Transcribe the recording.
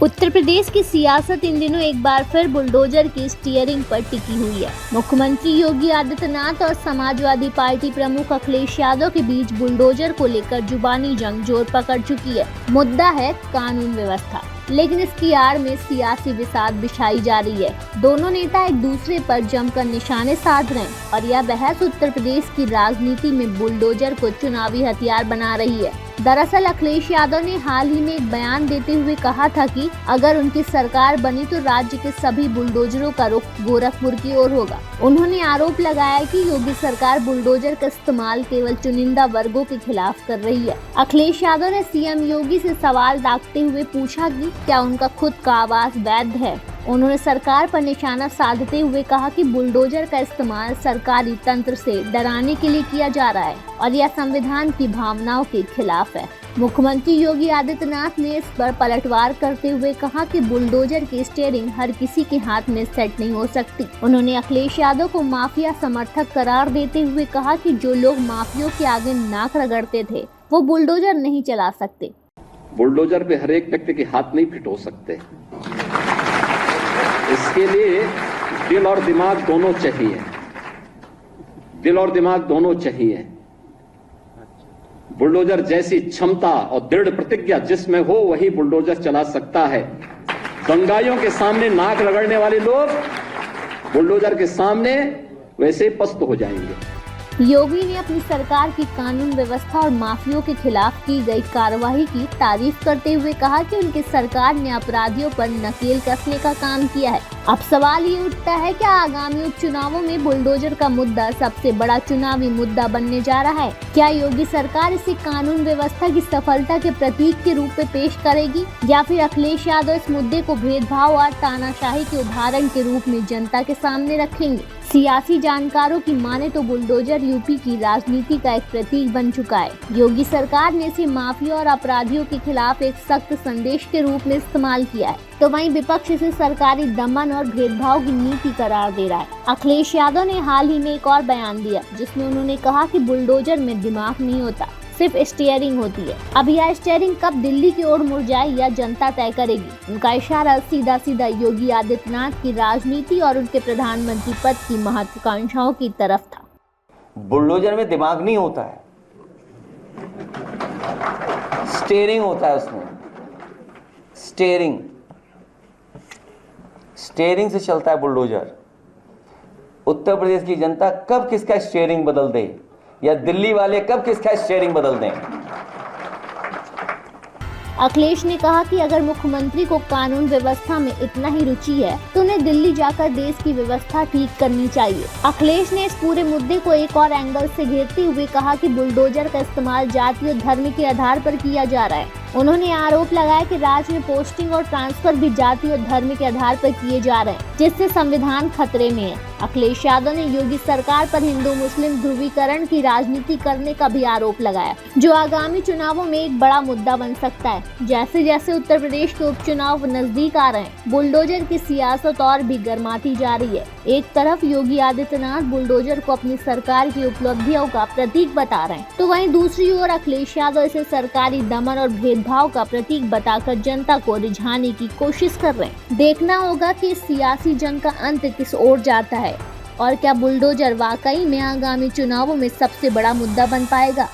उत्तर प्रदेश की सियासत इन दिनों एक बार फिर बुलडोजर की स्टीयरिंग पर टिकी हुई है। मुख्यमंत्री योगी आदित्यनाथ और समाजवादी पार्टी प्रमुख अखिलेश यादव के बीच बुलडोजर को लेकर जुबानी जंग जोर पकड़ चुकी है। मुद्दा है कानून व्यवस्था, लेकिन इसकी आड़ में सियासी विसात बिछाई जा रही है। दोनों नेता एक दूसरे पर जमकर निशाने साध रहे हैं और यह बहस उत्तर प्रदेश की राजनीति में बुलडोजर को चुनावी हथियार बना रही है। दरअसल अखिलेश यादव ने हाल ही में एक बयान देते हुए कहा था कि अगर उनकी सरकार बनी तो राज्य के सभी बुलडोजरों का रुख गोरखपुर की ओर होगा। उन्होंने आरोप लगाया कि योगी सरकार बुलडोजर का इस्तेमाल केवल चुनिंदा वर्गों के खिलाफ कर रही है। अखिलेश यादव ने सीएम योगी से सवाल दागते हुए पूछा कि क्या उनका खुद का आवास वैध है। उन्होंने सरकार पर निशाना साधते हुए कहा कि बुलडोजर का इस्तेमाल सरकारी तंत्र से डराने के लिए किया जा रहा है और यह संविधान की भावनाओं के खिलाफ है। मुख्यमंत्री योगी आदित्यनाथ ने इस पर पलटवार करते हुए कहा कि बुलडोजर की स्टीयरिंग हर किसी के हाथ में सेट नहीं हो सकती। उन्होंने अखिलेश यादव को माफिया समर्थक करार देते हुए कहा कि जो लोग माफियों के आगे नाक रगड़ते थे वो बुलडोजर नहीं चला सकते। बुलडोजर पे हर एक व्यक्ति के हाथ नहीं फिट हो सकते, इसके लिए दिल और दिमाग दोनों चाहिए। दिल और दिमाग दोनों चाहिए। बुलडोजर जैसी क्षमता और दृढ़ प्रतिज्ञा जिसमें हो वही बुलडोजर चला सकता है। दंगाइयों के सामने नाक रगड़ने वाले लोग बुलडोजर के सामने वैसे पस्त हो जाएंगे। योगी ने अपनी सरकार की कानून व्यवस्था और माफियों के खिलाफ की गई कार्रवाई की तारीफ करते हुए कहा कि उनकी सरकार ने अपराधियों पर नकेल कसने का काम किया है। अब सवाल ये उठता है कि आगामी उपचुनावों में बुलडोजर का मुद्दा सबसे बड़ा चुनावी मुद्दा बनने जा रहा है। क्या योगी सरकार इसे कानून व्यवस्था की सफलता के प्रतीक के रूप में पेश करेगी या फिर अखिलेश यादव इस मुद्दे को भेदभाव और तानाशाही के उदाहरण के रूप में जनता के सामने रखेंगे। सियासी जानकारों की माने तो बुलडोजर यूपी की राजनीति का एक प्रतीक बन चुका है। योगी सरकार ने इसे माफिया और अपराधियों के खिलाफ एक सख्त संदेश के रूप में इस्तेमाल किया है, तो वहीं विपक्ष इसे सरकारी दमन और भेदभाव की नीति करार दे रहा है। अखिलेश यादव ने हाल ही में एक और बयान दिया जिसमें उन्होंने कहा कि बुलडोजर में दिमाग नहीं होता, सिर्फ स्टीयरिंग होती है। अब यह स्टीयरिंग कब दिल्ली की ओर मुड़ जाए यह जनता तय करेगी। उनका इशारा सीधा सीधा योगी आदित्यनाथ की राजनीति और उनके प्रधानमंत्री पद की महत्वाकांक्षाओं की तरफ था। बुलडोजर में दिमाग नहीं होता है, स्टीयरिंग होता है उसमें। स्टीयरिंग से चलता है बुलडोजर। उत्तर प्रदेश की जनता कब किसका स्टीयरिंग बदल दे या दिल्ली वाले कब किसका स्टीयरिंग बदल दें। अखिलेश ने कहा कि अगर मुख्यमंत्री को कानून व्यवस्था में इतना ही रुचि है तो उन्हें दिल्ली जाकर देश की व्यवस्था ठीक करनी चाहिए। अखिलेश ने इस पूरे मुद्दे को एक और एंगल से घेरते हुए कहा कि बुलडोजर का इस्तेमाल जाति और धर्म के आधार पर किया जा रहा है। उन्होंने आरोप लगाया कि राज्य में पोस्टिंग और ट्रांसफर भी जाति और धर्म के आधार पर किए जा रहे हैं, जिससे संविधान खतरे में है। अखिलेश यादव ने योगी सरकार पर हिंदू मुस्लिम ध्रुवीकरण की राजनीति करने का भी आरोप लगाया, जो आगामी चुनावों में एक बड़ा मुद्दा बन सकता है। जैसे जैसे उत्तर प्रदेश के उपचुनाव नजदीक आ रहे हैं, बुलडोजर की सियासत और भी गर्माती जा रही है। एक तरफ योगी आदित्यनाथ बुलडोजर को अपनी सरकार की उपलब्धियों का प्रतीक बता रहे हैं, तो वहीं दूसरी ओर अखिलेश यादव इसे सरकारी दमन और भेदभाव का प्रतीक बताकर जनता को रिझाने की कोशिश कर रहे हैं। देखना होगा कि इस सियासी जंग का अंत किस ओर जाता है और क्या बुलडोजर वाकई में आगामी चुनावों में सबसे बड़ा मुद्दा बन पाएगा।